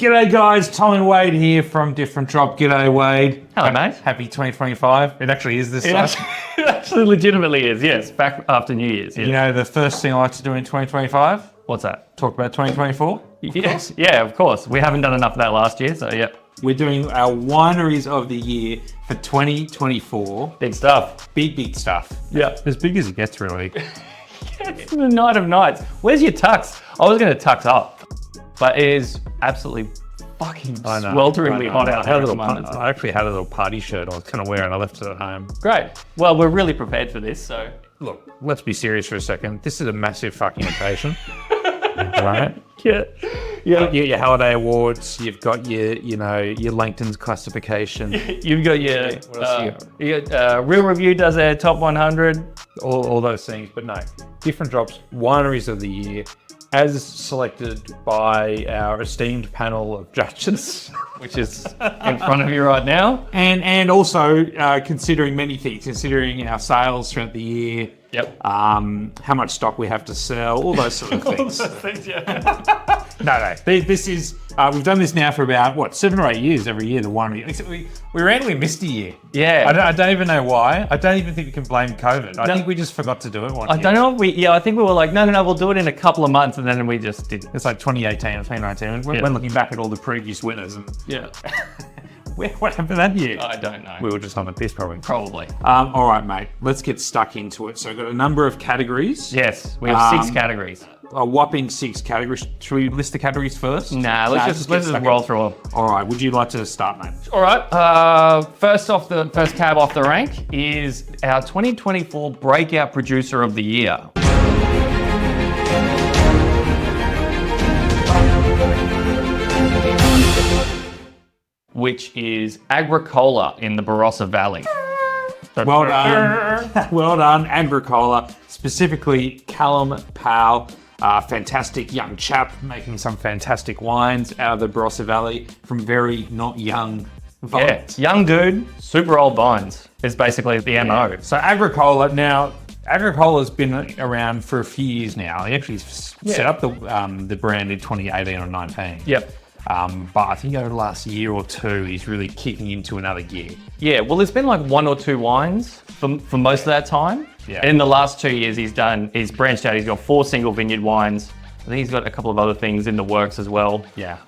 G'day guys, Tom and Wade here from Different Drop. G'day Wade. Hello mate. Happy 2025. It actually is this time. It actually legitimately is, yes. Back after New Year's. Yes. You know the first thing I like to do in 2025? What's that? Talk about 2024? Yes, yeah, of course. We haven't done enough of that last year, so yeah. We're doing our wineries of the year for 2024. Big stuff. Big stuff. Yeah. As big as it gets, really. It's the night of nights. Where's your tux? I was going to tux up, but it is absolutely fucking swelteringly hot out here at the moment. I actually had a little party shirt I was kind of wearing. I left it at home. Great. Well, we're really prepared for this, so. Look, let's be serious for a second. This is a massive fucking occasion. Right? Yeah. Your holiday awards, you've got your Langton's classification. You've got your, what else you Real Review does their top 100. all those things, but no. Different Drops, wineries of the year, as selected by our esteemed panel of judges. Which is in front of you right now. And also considering many things, considering our sales throughout the year. Yep. How much stock we have to sell, all those sort of things. All those things, yeah. No. This is, we've done this now for about, 7 or 8 years every year, the winery. Except we randomly missed a year. Yeah. I don't even know why. I don't even think we can blame COVID. I think we just forgot to do it one year. I don't know if I think we were like, no, we'll do it in a couple of months, and then we just didn't. It's like 2018 or 2019. When looking back at all the previous winners. And Yeah. what happened that year? I don't know. We were just on the piss, probably. Probably. All right, mate. Let's get stuck into it. So I've got a number of categories. Yes, we have 6 categories. A whopping 6 categories. Should we list the categories first? Nah, let's just roll through them. All right. Would you like to start, mate? All right. First cab off the rank is our 2024 Breakout Producer of the Year. Which is Agricola in the Barossa Valley. Well done. Well done, Agricola. Specifically, Callum Powell, fantastic young chap making some fantastic wines out of the Barossa Valley from very not young vines. Yeah, young dude, super old vines is basically the MO. So Agricola's been around for a few years now. He actually set up the brand in 2018 or 19. Yep. But I think over the last year or two, he's really kicking into another gear. Yeah, well, there's been like 1 or 2 wines for most of that time. Yeah. And in the last 2 years, he's branched out. He's got 4 single vineyard wines. I think he's got a couple of other things in the works as well. Yeah.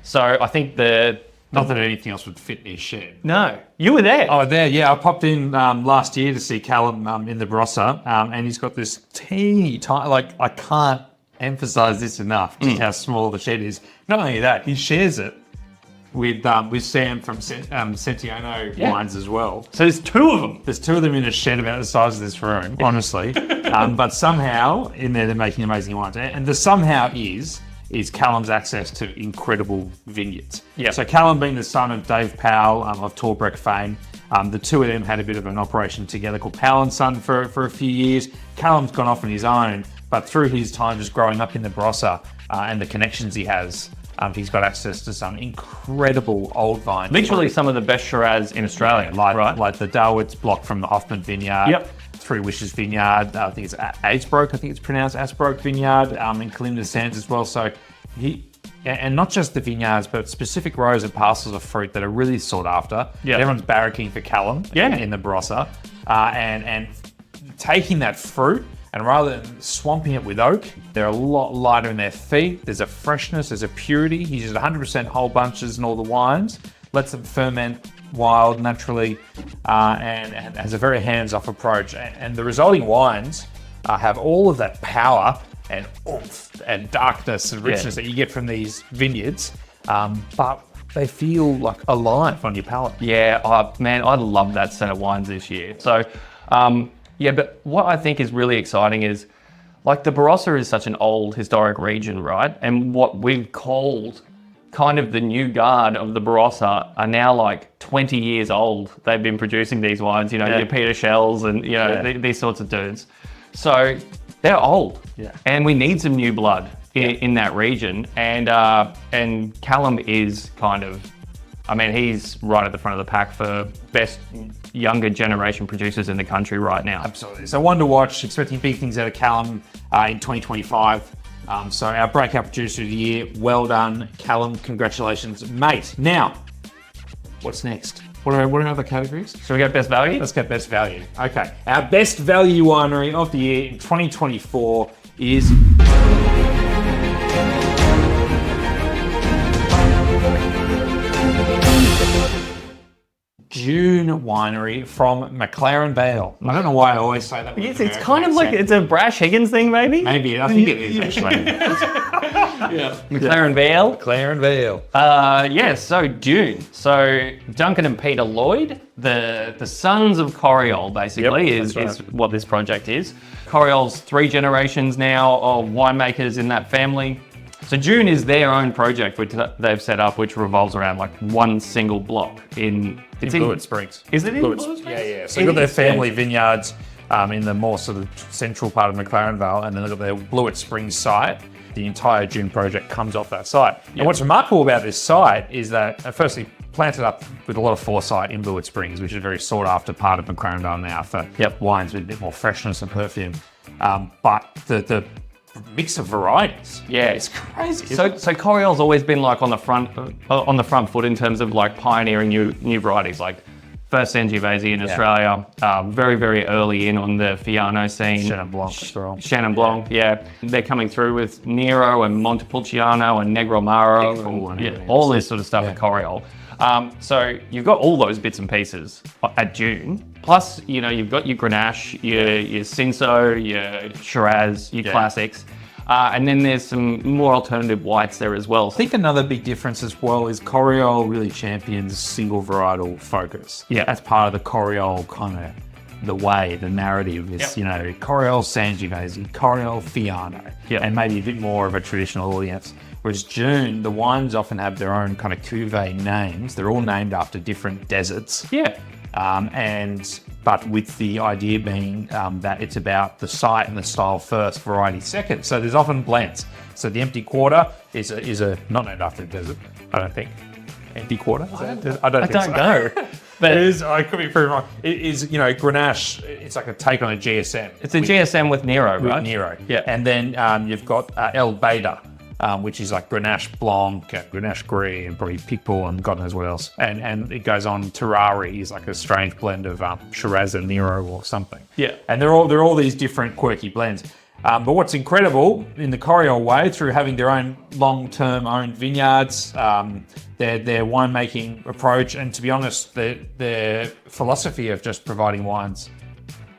So I think not that anything else would fit in his shed. No, you were there. Oh, there, yeah. I popped in last year to see Callum in the Barossa, and he's got this tiny, like, I can't emphasize this enough, just how small the shed is. Not only that, he shares it with Sam from Centiono Wines as well. So there's 2 of them. There's 2 of them in a shed about the size of this room, honestly. But somehow in there they're making amazing wines, and the somehow is Callum's access to incredible vineyards. Yeah. So Callum, being the son of Dave Powell of Torbreck fame, the 2 of them had a bit of an operation together called Powell and Son for a few years. Callum's gone off on his own, but through his time just growing up in the Barossa and the connections he has, he's got access to some incredible old vines. Literally some of the best Shiraz in Australia, right? Like the Darwitz block from the Hoffman Vineyard. Yep. Three Wishes Vineyard. I think it's Asbroke. I think it's pronounced Asbroke Vineyard. In Kalimna Sands as well. So and not just the vineyards, but specific rows and parcels of fruit that are really sought after. Yeah. Everyone's barracking for Callum in the Barossa, and taking that fruit. And rather than swamping it with oak, they're a lot lighter in their feet. There's a freshness, there's a purity. He uses 100% whole bunches in all the wines, lets them ferment wild, naturally, and has a very hands-off approach. And the resulting wines have all of that power and oomph and darkness and richness that you get from these vineyards, but they feel like alive on your palate. Yeah, man, I love that set of wines this year. So, but what I think is really exciting is, like, the Barossa is such an old historic region, right? And what we've called kind of the new guard of the Barossa are now like 20 years old. They've been producing these wines, your Peter Shells and, these sorts of dudes. So they're old. Yeah. And we need some new blood in that region. And Callum is kind of, he's right at the front of the pack for best younger generation producers in the country right now. Absolutely. So one to watch, expecting big things out of Callum in 2025. So our Breakout Producer of the Year, well done, Callum. Congratulations, mate. Now, what's next? What are other categories? So we got best value? Let's get best value. Okay. Our best value winery of the year in 2024 is Dune Winery from McLaren Vale. I don't know why I always say that. Yes, it's kind of like, it's a Brash Higgins thing, maybe? Maybe, I think it is actually. McLaren Vale. McLaren Vale. So Dune. So Duncan and Peter Lloyd, the sons of Coriol, basically, is what this project is. Coriol's 3 generations now of winemakers in that family. So Dune is their own project which they've set up, which revolves around like one single block in Blewett Springs. Is it in Blewett Blewett Springs? Yeah. So they've got their family vineyards in the more sort of central part of McLaren Vale, and then they've got their Blewett Springs site. The entire Dune project comes off that site. Yep. And what's remarkable about this site is that, firstly, planted up with a lot of foresight in Blewett Springs, which is a very sought after part of McLaren Vale now for wines with a bit more freshness and perfume. But the mix of varieties. Yeah, it's crazy. So Coriol's always been like on the front foot in terms of like pioneering new varieties, like first Sangiovese in Australia, very, very early in on the Fiano scene. Chenin Blanc as well. Chenin Blanc, yeah. They're coming through with Nero and Montepulciano and Negromaro and all this sort of stuff at Coriol. So you've got all those bits and pieces at Dune. Plus, you've got your Grenache, your Cinsault, your Shiraz, your classics. And then there's some more alternative whites there as well. I think another big difference as well is Coriol really champions single varietal focus. Yeah. That's part of the Coriol kind of the narrative is, Coriol Sangiovese, Coriol Fiano, and maybe a bit more of a traditional audience. Whereas Dune, the wines often have their own kind of cuvee names. They're all named after different deserts. Yeah. But with the idea being that it's about the site and the style first, variety second. So there's often blends. So the Empty Quarter is a not named after a desert, I don't think. Empty Quarter? I don't know. But it is, I could be proven wrong. It is, Grenache, it's like a take on a GSM. It's a GSM with Nero, right? With Nero. Yeah. And then you've got El Beta, which is like Grenache Blanc, Grenache Gris, and probably Picpoul and God knows what else. And it goes on, Terrari is like a strange blend of Shiraz and Nero or something. Yeah. And they're all these different quirky blends. But what's incredible in the Coriol way, through having their own long-term owned vineyards, their winemaking approach, and to be honest, their philosophy of just providing wines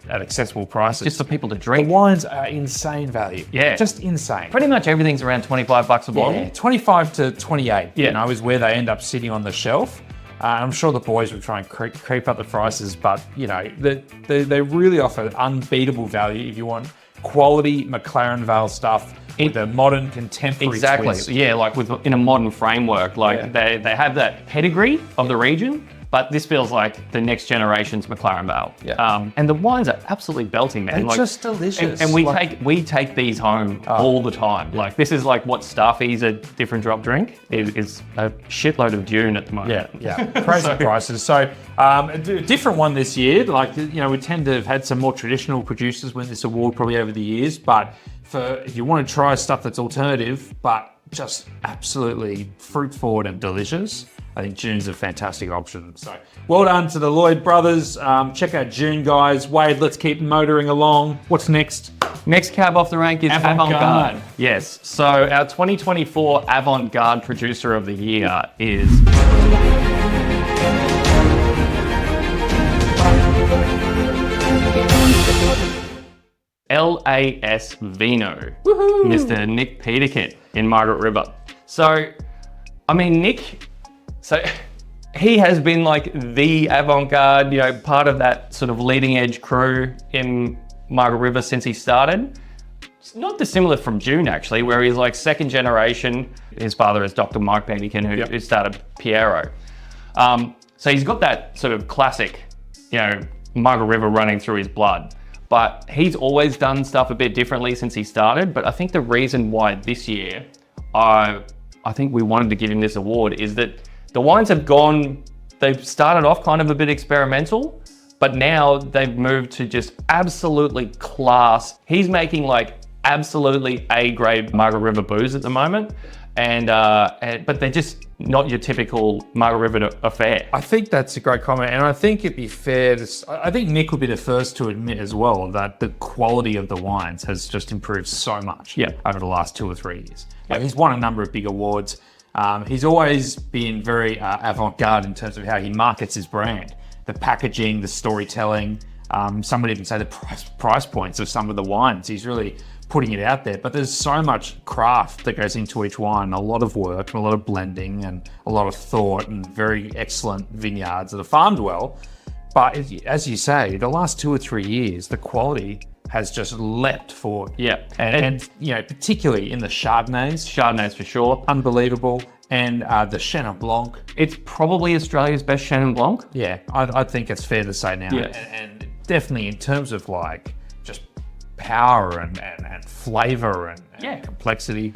at accessible prices. Just for people to The drink. wines are insane value. Yeah. Just insane. Pretty much everything's around $25 a bottle. Yeah, 25 to 28, Yeah. is where they end up sitting on the shelf. I'm sure the boys will try and creep up the prices, but, they really offer unbeatable value if you want quality McLaren Vale stuff with a modern contemporary twist. Yeah, like in a modern framework. They have that pedigree of the region, but this feels like the next generation's McLaren Vale. Yeah. And the wines are absolutely belting, man. They're just delicious. And we take these home all the time. Like this is like what Starfy's a different drop drink is a shitload of Dune at the moment. Yeah. Crazy prices. So a different one this year. Like, we tend to have had some more traditional producers win this award probably over the years, but if you want to try stuff that's alternative, but just absolutely fruit forward and delicious, I think Dune's a fantastic option. So well done to the Lloyd brothers. Check out Dune, guys. Wade, let's keep motoring along. What's next? Next cab off the rank is Avant-garde. Avant-garde. Yes. So our 2024 Avant-garde Producer of the Year is L.A.S. Vino. Woohoo! Mr. Nick Peterkin in Margaret River. So, Nick, he has been like the avant-garde, part of that sort of leading edge crew in Margaret River since he started. It's not dissimilar from Dune, actually, where he's like second generation. His father is Dr. Mike Peterkin, who started Piero. So he's got that sort of classic, Margaret River running through his blood. But he's always done stuff a bit differently since he started. But I think the reason why this year I think we wanted to give him this award is that the wines they've started off kind of a bit experimental, but now they've moved to just absolutely class. He's making like absolutely A-grade Margaret River booze at the moment. But they're just not your typical Margaret River affair. I think that's a great comment, and I think it'd be fair to. I think Nick would be the first to admit as well that the quality of the wines has just improved so much over the last 2 or 3 years. He's won a number of big awards. He's always been very avant-garde in terms of how he markets his brand, the packaging, the storytelling. Some would even say the price points of some of the wines. He's really putting it out there, but there's so much craft that goes into each wine, a lot of work and a lot of blending and a lot of thought and very excellent vineyards that are farmed well. But as you say, the last 2 or 3 years, the quality has just leapt forward. And you know, particularly in the Chardonnays for sure. Unbelievable. And the Chenin Blanc. It's probably Australia's best Chenin Blanc. Yeah, I think it's fair to say now. And definitely in terms of like just power and flavour and complexity.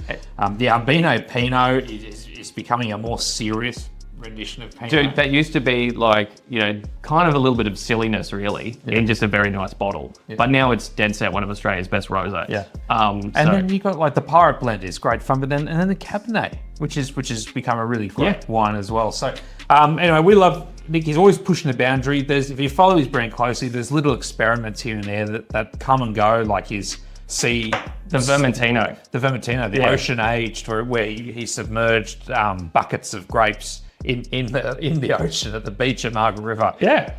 The Albino Pinot is becoming a more serious rendition of Pinot. Dude, that used to be like, you know, kind of a little bit of silliness really in just a very nice bottle. But now it's dead set one of Australia's best rosés. And then you got like the Pirate Blend is great fun, but then the Cabernet, which has become a really great wine as well. So anyway, we love Nick. He's always pushing the boundary. If you follow his brand closely, there's little experiments here and there that come and go, like his the Vermentino, the ocean aged, where he submerged buckets of grapes in the ocean at the beach of Margaret River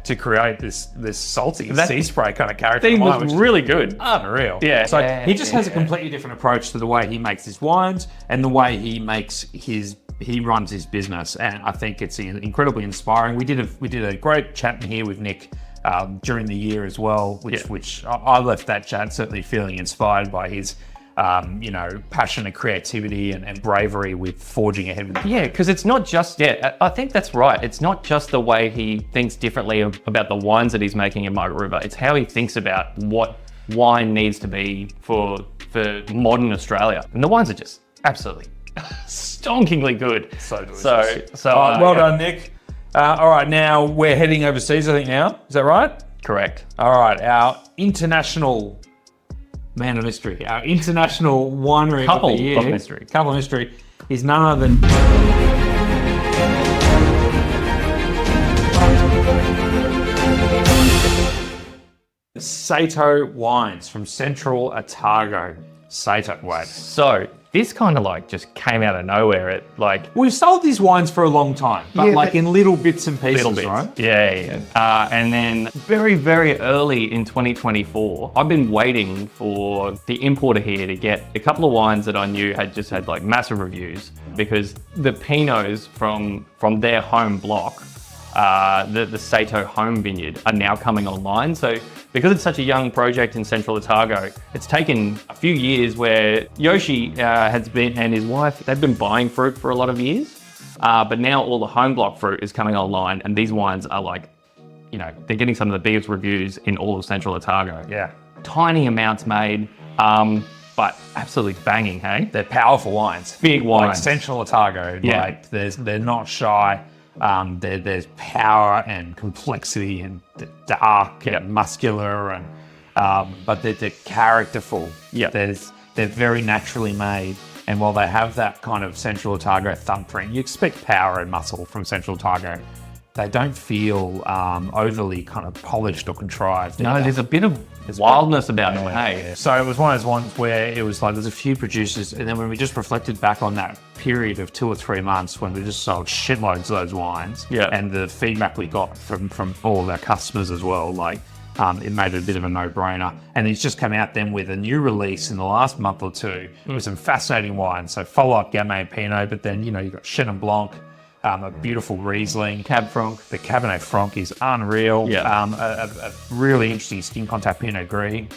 to create this salty sea spray kind of character. Theme was really good. Unreal. So he just has a completely different approach to the way he makes his wines and the way he runs his business, and I think it's incredibly inspiring. We did a great chat in here with Nick during the year as well, which I left that chat certainly feeling inspired by his passion and creativity and bravery with forging ahead with it. Yeah, because it's not just, I think that's right. It's not just the way he thinks differently about the wines that he's making in Margaret River. It's how he thinks about what wine needs to be for modern Australia. And the wines are just absolutely stonkingly good. So delicious. Well done, Nick. All right, now we're heading overseas, I think now. Is that right? Correct. All right, our international man of mystery, our international winery couple of the year. Couple of mystery is none other than Sato wines from Central Otago. Sato, wait. So this kind of like just came out of nowhere. We've sold these wines for a long time, but in little bits and pieces, right? Yeah. And then very, very early in 2024, I've been waiting for the importer here to get a couple of wines that I knew had like massive reviews, because the Pinots from their home block, the Sato home vineyard, are now coming online. So because it's such a young project in Central Otago, it's taken a few years where Yoshi has been, and his wife, they've been buying fruit for a lot of years. But now all the home block fruit is coming online, and these wines are like, they're getting some of the biggest reviews in all of Central Otago. Yeah. Tiny amounts made, but absolutely banging, hey? They're powerful wines. Big wines. Like Central Otago, they're not shy. There's power and complexity and dark and muscular, and but they're characterful. They're very naturally made, and while they have that kind of Central Otago thumping, you expect power and muscle from Central Otago. They don't feel overly kind of polished or contrived. No, there's a bit of wildness about it. Hey. So it was one of those ones where it was like there's a few producers, and then when we just reflected back on that period of 2 or 3 months when we just sold shitloads of those wines, and the feedback we got from all of our customers as well, it made it a bit of a no-brainer. And he's just come out then with a new release in the last month or two with some fascinating wines. So follow-up Gamay Pinot, but then you've got Chenin Blanc, a beautiful Riesling. Cab Franc. The Cabernet Franc is unreal. A really interesting skin contact Pinot Gris,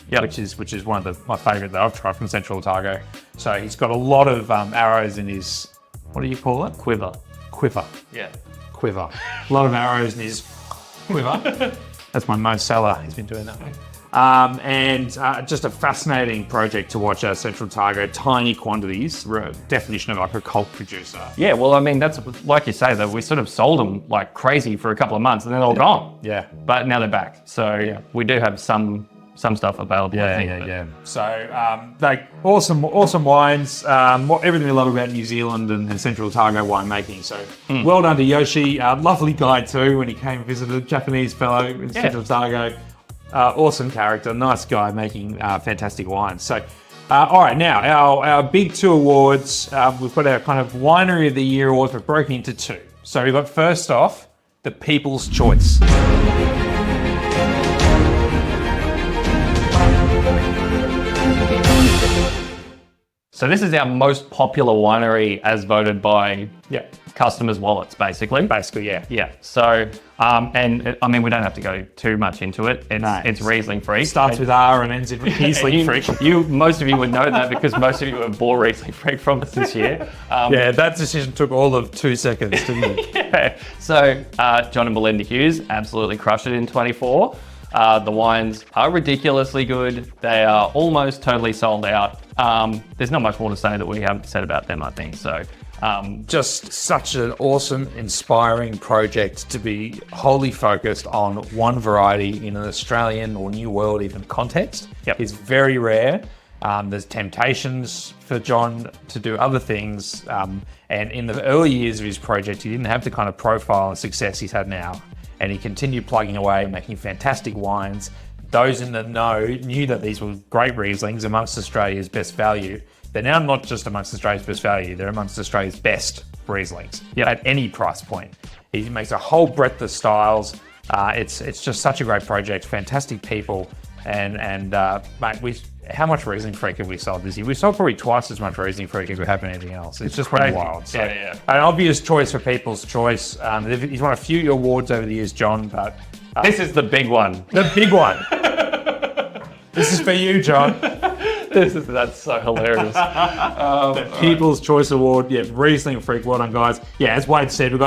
which is one of my favourite that I've tried from Central Otago. So he's got a lot of arrows in his, what do you call it? Quiver. Yeah. Quiver. A lot of arrows in his quiver. That's my Mo Salah. He's been doing that. Just a fascinating project to watch out of Central Otago. Tiny quantities, definition of like a cult producer. Yeah, well, I mean, that's like you say, that we sort of sold them like crazy for a couple of months and then they're all gone. Yeah. But now they're back. So we do have some some stuff available. I think, Yeah. So, like awesome wines. Everything we love about New Zealand and Central Otago winemaking. So, well done to Yoshi. Lovely guy too when he came and visited. Japanese fellow in Central Otago. Awesome character, nice guy making fantastic wines. So, all right, now our big two awards. We've got our kind of Winery of the Year awards. We're broken into two. So we've got first off the People's Choice. So this is our most popular winery as voted by customers' wallets, basically. Basically, yeah. Yeah. So, and I mean, we don't have to go too much into it. It's Rieslingfreak. Starts with R and ends in Rieslingfreak. Most of you would know that because most of you have bought Rieslingfreak from us this year. That decision took all of 2 seconds, didn't it? Yeah. So, John and Belinda Hughes absolutely crushed it in 24. The wines are ridiculously good. They are almost totally sold out. There's not much more to say that we haven't said about them, I think. So, just such an awesome, inspiring project to be wholly focused on one variety in an Australian or New World even context. It's very rare. There's temptations for John to do other things. And in the early years of his project, he didn't have the kind of profile and success he's had now. And he continued plugging away, making fantastic wines. Those in the know knew that these were great Rieslings amongst Australia's best value. They're now not just amongst Australia's best value, they're amongst Australia's best Rieslings at any price point. He makes a whole breadth of styles. It's just such a great project, fantastic people. And mate, how much Rieslingfreak have we sold this year? We sold probably twice as much Rieslingfreak as we have in anything else. It's just been wild. So, an obvious choice for People's Choice. He's won a few awards over the years, John, but this is the big one. The big one. This is for you, John. That's so hilarious. The People's Choice Award. Yeah, Rieslingfreak. Well done, guys. Yeah, as Wade said, we've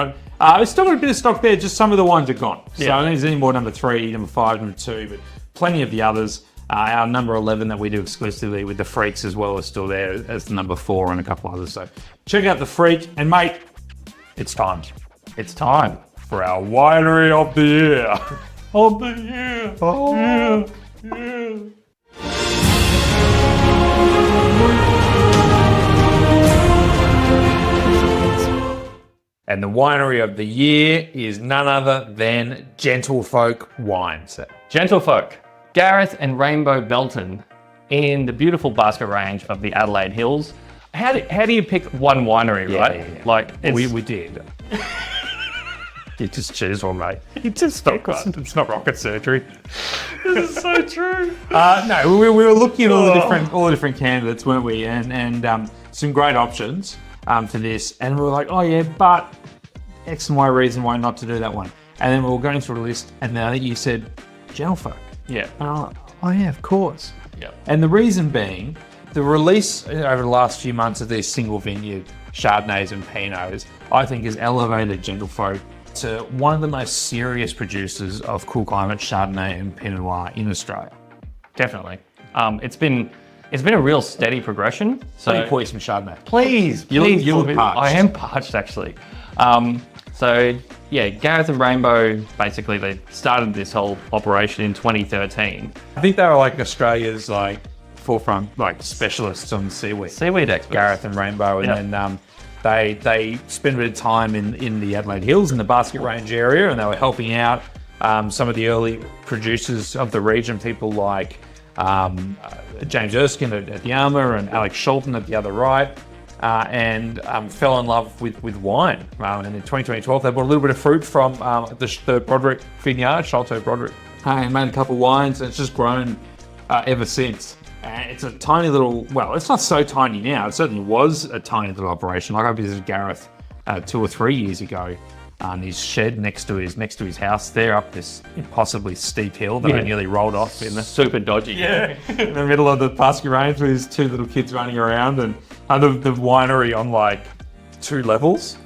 still got a bit of stock there. Just some of the ones are gone. So I don't think there's any more number 3, number 5, number 2, but plenty of the others. Our number 11 that we do exclusively with the Freaks as well is still there as the number 4 and a couple others. So check out the Freak. And mate, it's time. It's time for our Winery of the Year. Of the Year. Oh, yeah. And the Winery of the Year is none other than Gentlefolk Wines. Gentlefolk, Gareth and Rainbow Belton in the beautiful basket range of the Adelaide Hills. How do you pick one winery, right? Yeah. Like we did. You just choose one, mate. It's not rocket surgery. This is so true. No, we were looking at all the different candidates, weren't we? And some great options for this. And we were like, oh yeah, but X and Y reason why not to do that one. And then we were going through the list, and then I think you said Gentlefolk. Yeah. And I'm like, oh yeah, of course. Yeah. And the reason being, the release over the last few months of these single vineyard Chardonnays and Pinots, I think has elevated Gentlefolk to one of the most serious producers of cool climate Chardonnay and Pinot Noir in Australia. Definitely. It's been a real steady progression. So Let me pour you some Chardonnay. Please. You look parched. I am parched, actually. So yeah, Gareth and Rainbow, basically they started this whole operation in 2013. I think they were like Australia's forefront specialists on seaweed. Seaweed experts. Gareth and Rainbow, and then they spent a bit of time in the Adelaide Hills in the Basket Range area, and they were helping out some of the early producers of the region, people like James Erskine at the Armour and Alex Shelton at the other right. And fell in love with wine. And in 2012, they bought a little bit of fruit from the Broderick vineyard, Chateau Broderick, and made a couple of wines, and it's just grown ever since. And it's a tiny little, well, it's not so tiny now. It certainly was a tiny little operation. Like I visited Gareth 2 or 3 years ago in his shed next to his house there up this impossibly steep hill that I nearly rolled off in. Super dodgy. Yeah, in the middle of the Basket Range with his 2 little kids running around, and the winery on 2 levels.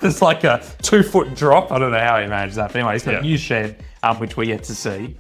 There's like a 2-foot drop. I don't know how he managed that. But anyway, he's got a new shed, which we get to see,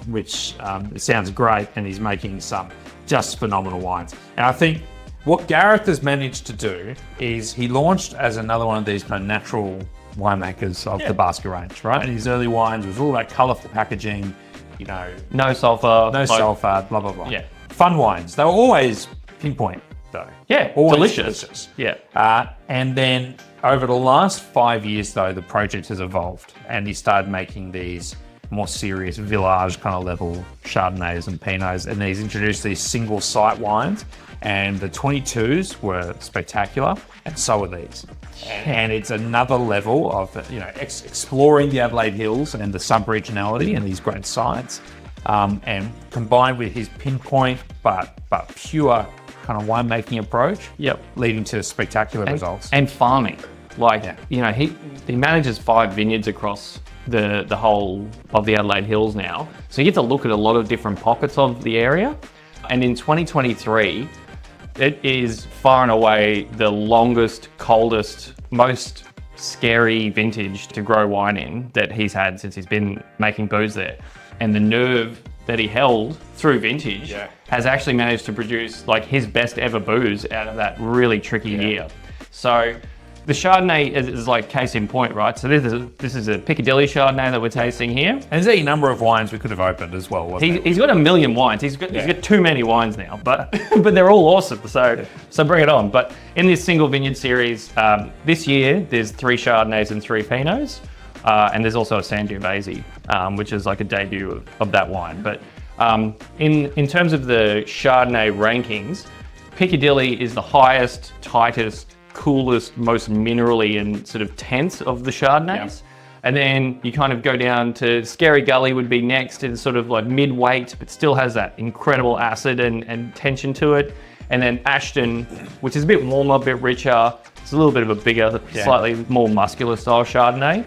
which sounds great, and he's making some just phenomenal wines. And I think what Gareth has managed to do is he launched as another one of these kind of natural winemakers of the Basket Range, right? And his early wines was all about colourful packaging, No sulfur. no sulfur, blah, blah, blah. Yeah. Fun wines. They were always pinpoint, though. Yeah, Always delicious. Yeah. And then over the last 5 years, though, the project has evolved and he started making these more serious village kind of level Chardonnays and Pinots, and he's introduced these single site wines, and the 22s were spectacular, and so are these. And it's another level of exploring the Adelaide Hills and the sub-regionality and these great sites, and combined with his pinpoint but pure kind of winemaking approach, leading to spectacular results. And farming. He manages 5 vineyards across the whole of the Adelaide Hills now. So you get to look at a lot of different pockets of the area. And in 2023, it is far and away the longest, coldest, most scary vintage to grow wine in that he's had since he's been making booze there. And the nerve that he held through vintage has actually managed to produce like his best ever booze out of that really tricky year. So the Chardonnay is like case in point, right? So this is a Piccadilly Chardonnay that we're tasting here. And there's a number of wines we could have opened as well. He's got 1 million wines. He's got too many wines now, but they're all awesome. So bring it on. But in this single vineyard series, this year there's 3 Chardonnays and 3 Pinots, and there's also a Sangiovese, which is like a debut of that wine. But in terms of the Chardonnay rankings, Piccadilly is the highest, tightest, coolest, most minerally and sort of tense of the Chardonnays. And then you kind of go down to Scary Gully would be next, and sort of like mid-weight, but still has that incredible acid and tension to it. And then Ashton, which is a bit warmer, a bit richer. It's a little bit of a bigger, slightly more muscular style Chardonnay.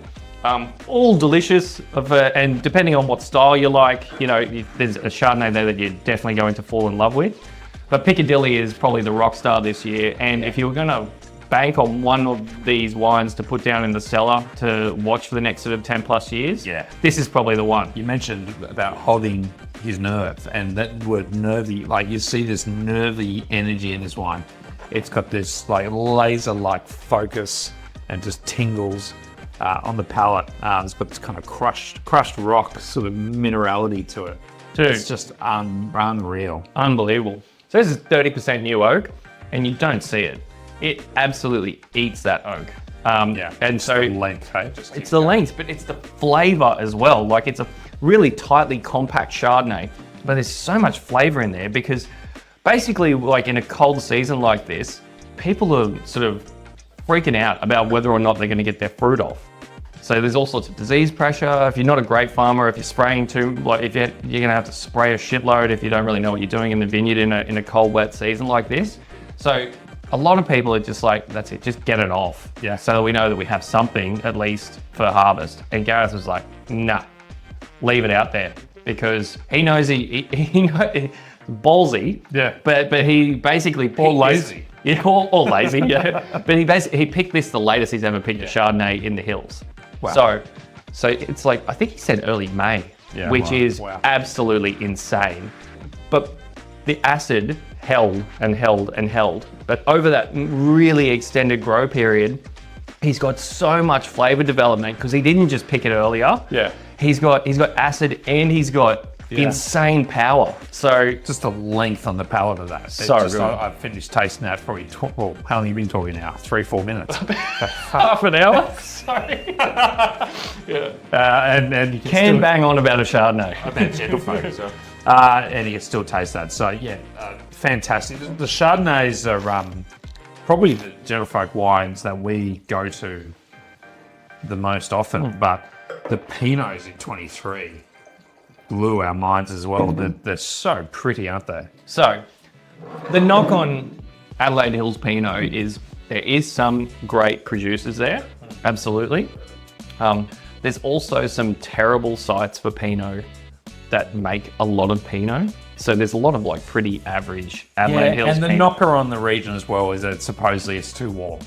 All delicious, and depending on what style you like, there's a Chardonnay there that you're definitely going to fall in love with. But Piccadilly is probably the rock star this year. And if you were going to bank on one of these wines to put down in the cellar to watch for the next sort of 10 plus years, this is probably the one. You mentioned about holding his nerve, and that word nervy, like you see this nervy energy in this wine. It's got this like laser-like focus and just tingles on the palate. It's got this kind of crushed rock sort of minerality to it. Dude, it's just unreal. Unbelievable. So this is 30% new oak, and you don't see it. It absolutely eats that oak. And so the length, hey? It's the length, but it's the flavor as well. Like it's a really tightly compact Chardonnay, but there's so much flavor in there because basically like in a cold season like this, people are sort of freaking out about whether or not they're going to get their fruit off. So there's all sorts of disease pressure. If you're not a grape farmer, if you're spraying if you're going to have to spray a shitload if you don't really know what you're doing in the vineyard in a cold, wet season like this. So a lot of people are just like, that's it, just get it off. So that we know that we have something at least for harvest. And Gareth was like, nah, leave it out there because he knows he ballsy. But he basically or lazy. Or lazy. But he picked this the latest he's ever picked a Chardonnay in the hills. Wow. So it's like, I think he said early May, which is absolutely insane. But the acid held and held and held. But over that really extended grow period, he's got so much flavor development because he didn't just pick it earlier. He's got acid and he's got insane power. So just the length on the palate of that. So good. I've finished tasting that for you. Well, how long have you been talking now? 3-4 minutes. Half an hour? Sorry. And you can still bang on about a Chardonnay. About gentlefolk. And you can still taste that. So fantastic. The Chardonnays are probably the gentlefolk wines that we go to the most often, but the Pinots in 23 blew our minds as well. They're so pretty, aren't they? So the knock on Adelaide Hills Pinot is there is some great producers there, absolutely. There's also some terrible sites for Pinot that make a lot of Pinot. So there's a lot of like pretty average Adelaide Hills and the Pinot. knocker on the region as well is that supposedly it's too warm.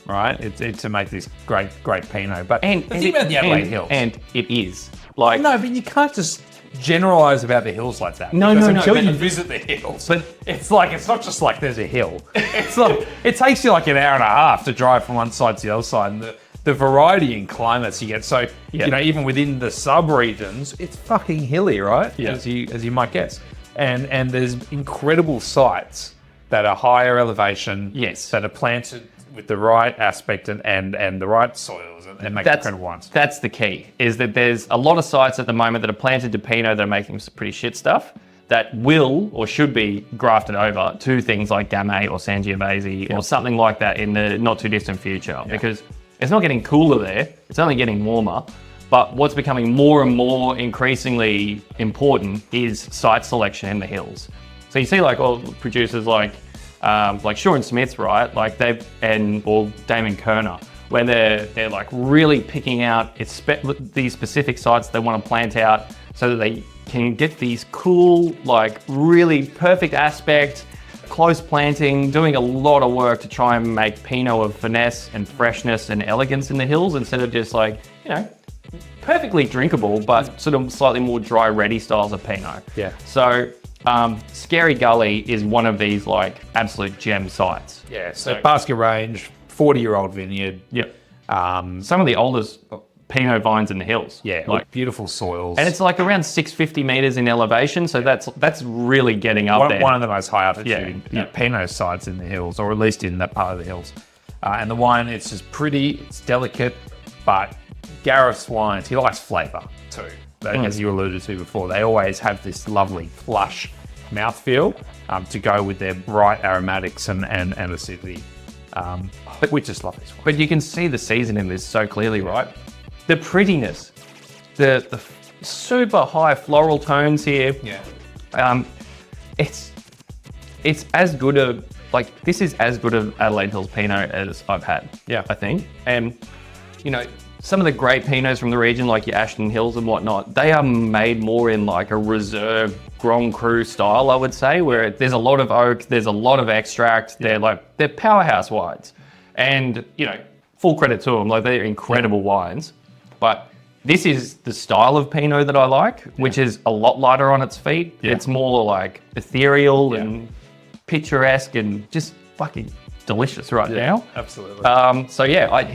Right? It's to make this great Pinot. But the thing about the Adelaide Hills. And it is. Like, no, but you can't just generalize about the hills like that. No. Until you visit the hills. But it's not just like there's a hill. It's like, it takes you like an hour and a half to drive from one side to the other side. And the variety in climates you get. So, Yeah. you know, even within the sub-regions, it's fucking hilly, right? Yeah. As you might guess. And there's incredible sites that are higher elevation, Yes. that are planted with the right aspect and the right soils and make incredible wines. That's the key, is that there's a lot of sites at the moment that are planted to Pinot that are making some pretty shit stuff that will or should be grafted over to things like Gamay or Sangiovese or something like that in the not too distant future, because it's not getting cooler there, it's only getting warmer. But what's becoming more and more increasingly important is site selection in the hills. So you see like all producers like Shaw and Smith's, right? Like or Damon Kerner, where they're like really picking out these specific sites they want to plant out so that they can get these cool, like really perfect aspect, close planting, doing a lot of work to try and make Pinot of finesse and freshness and elegance in the hills instead of just like, you know, perfectly drinkable, but sort of slightly more dry, ready styles of Pinot. Yeah. So Scary Gully is one of these like absolute gem sites. Yeah, so Basket Range, 40-year-old vineyard. Yep. Some of the oldest Pinot vines in the hills. Yeah, like beautiful soils. and it's like around 650 meters in elevation, so that's really getting up there. One of the most high altitude Yeah. Pinot sites in the hills, or at least in that part of the hills. And the wine, it's just pretty, it's delicate, but Gareth's wines, he likes flavour too. As you alluded to before, they always have this lovely flush mouthfeel to go with their bright aromatics and acidity. But we just love this one. But you can see the season in this so clearly, right? The prettiness, the super high floral tones here. Yeah. It's as good a, like, this is as good of Adelaide Hills Pinot as I've had. Yeah. I think. And, you know, some of the great Pinots from the region, like your Ashton Hills and whatnot, they are made more in like a reserve Grand Cru style, I would say, where there's a lot of oak, there's a lot of extract. They're powerhouse wines. And, you know, full credit to them, like they're incredible wines. But this is the style of Pinot that I like, which is a lot lighter on its feet. Yeah. It's more like ethereal and picturesque and just fucking delicious right now. Absolutely. So yeah,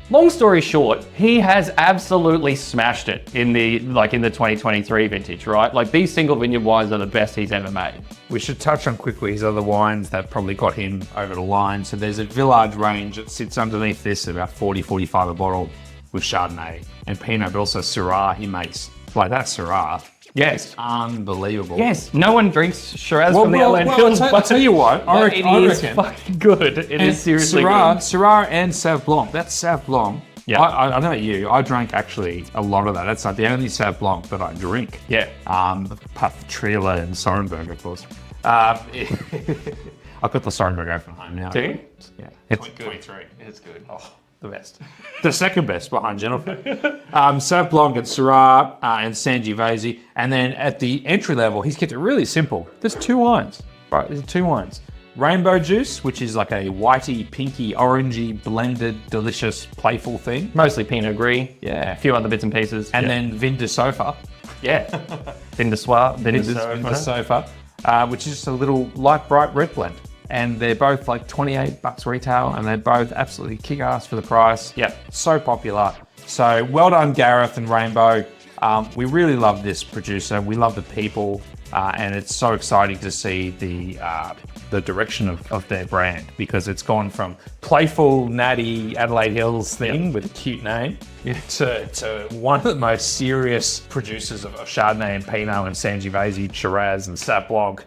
long story short, he has absolutely smashed it in the 2023 vintage, right? Like these single vineyard wines are the best he's ever made. We should touch on quickly his other wines that probably got him over the line. So there's a Village range that sits underneath this, about 40, 45 a bottle with Chardonnay and Pinot, but also Syrah he makes. Like that Syrah. Yes. Unbelievable. Yes, no one drinks Shiraz from the Adelaide Hills. I'll tell you what, I reckon. It is fucking good. It is seriously Syrah and Sauv Blanc. That's Sauv Blanc. Yeah. I don't know about you. I drank actually a lot of that. That's like the only Sauv Blanc that I drink. Yeah. Apart from Triola and Sorenberg, of course. I've got the Sorenberg from home now. Do you? Yeah. It's good. 23. It's good. Oh, the best. The second best behind Jennifer. Sauv Blanc and Syrah and Sangiovese. And then at the entry level, he's kept it really simple. There's two wines. Right, there's two wines. Rainbow Juice, which is like a whitey, pinky, orangey, blended, delicious, playful thing. Mostly Pinot Gris. Yeah. A few other bits and pieces. And then Vin de Sofa. Yeah. Vin de Soir. Vin de Sofa, which is just a little light, bright red blend. And they're both like $28 retail, and they're both absolutely kick-ass for the price. Yeah. So popular. So well done, Gareth and Rainbow. We really love this producer. We love the people, and it's so exciting to see the direction of their brand, because it's gone from playful, natty Adelaide Hills thing with a cute name to one of the most serious producers of Chardonnay and Pinot and Sangiovese, Shiraz and Sauv Blanc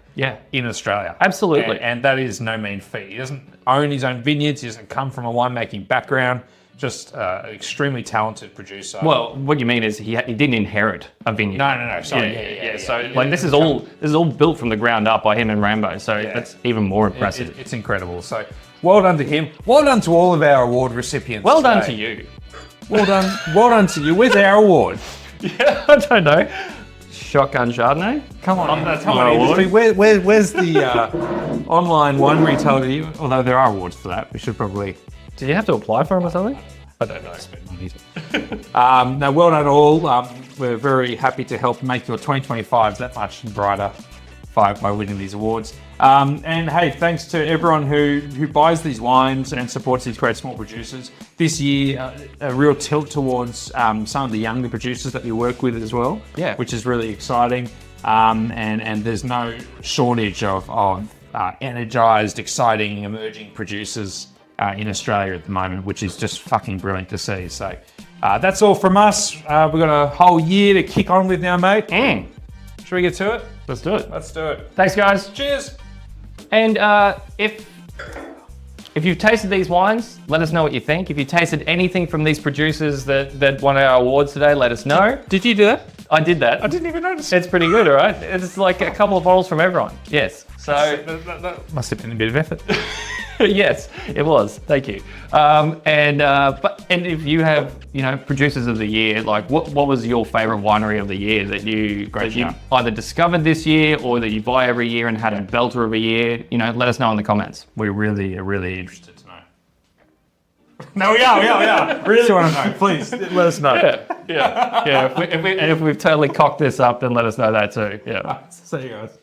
in Australia. Absolutely. And that is no mean feat. He doesn't own his own vineyards. He doesn't come from a winemaking background. Just an extremely talented producer. Well, what you mean is he didn't inherit a vineyard. No. Sorry. Yeah. So this is all built from the ground up by him and Rainbow. So that's even more impressive. It's incredible. So well done to him. Well done to all of our award recipients. Well done today. to you. Well done to you. Where's our award? Yeah, I don't know. Shotgun Chardonnay? Come on. That's Come my on, award. industry. Where's the online wine retailer? Although there are awards for that. We should probably... Did you have to apply for them or something? I don't know. I spent money. No, well done all. We're very happy to help make your 2025 that much brighter by winning these awards. And hey, thanks to everyone who buys these wines and supports these great small producers. This year, a real tilt towards some of the younger producers that we work with as well, which is really exciting. And there's no shortage of energized, exciting, emerging producers in Australia at the moment, which is just fucking brilliant to see. So that's all from us. We've got a whole year to kick on with now, mate. Should we get to it? Let's do it. Let's do it. Thanks, guys. Cheers. And if you've tasted these wines, let us know what you think. If you tasted anything from these producers that won our awards today, let us know. Did you do that? I did that. I didn't even notice. It's pretty good, all right? It's like a couple of bottles from everyone. Yes. So that must have been a bit of effort. yes, it was. Thank you. And if you have, producers of the year, like what was your favorite winery of the year that you either discovered this year or that you buy every year and had a belter of a year? Let us know in the comments. We're really interested to know. No, we are. Really want to know. Please let us know. Yeah. If we've totally cocked this up, then let us know that too. Yeah. See you guys.